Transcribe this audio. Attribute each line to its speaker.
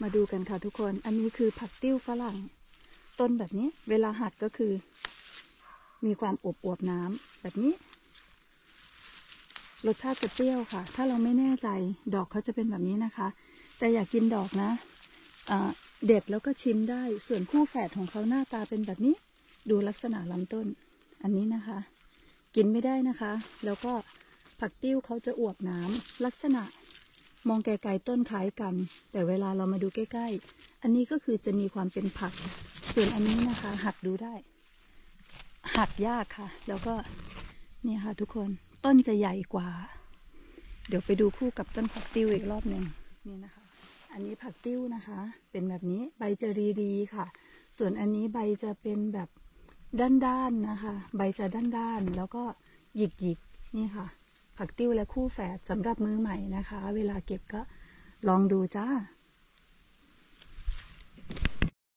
Speaker 1: มาดูกันค่ะทุกคนอันนี้คือผักติ้วฝรั่งต้นแบบนี้เวลาหักก็คือมีความอวบน้ำแบบนี้รสชาติจะเปรี้ยวค่ะถ้าเราไม่แน่ใจดอกเขาจะเป็นแบบนี้นะคะแต่อยากกินดอกนะเด็ดแล้วก็ชิมได้ส่วนคู่แฝดของเขาหน้าตาเป็นแบบนี้ดูลักษณะลำต้นอันนี้นะคะกินไม่ได้นะคะแล้วก็ผักติ้วเขาจะอวบน้ำลักษณะมองไกลๆต้นคล้ายกันแต่เวลาเรามาดูใกล้ๆอันนี้ก็คือจะมีความเป็นผักส่วนอันนี้นะคะหักดูได้หักยากค่ะแล้วก็นี่ค่ะทุกคนต้นจะใหญ่กว่าเดี๋ยวไปดูคู่กับต้นผักติ้วอีกรอบหนึ่งนี่นะคะอันนี้ผักติ้วนะคะเป็นแบบนี้ใบจะรีๆค่ะส่วนอันนี้ใบจะเป็นแบบด้านๆนะคะใบจะด้านๆแล้วก็หยิกๆนี่ค่ะผักติ้วและคู่แฝดสำหรับมือใหม่นะคะเวลาเก็บก็ลองดูจ้า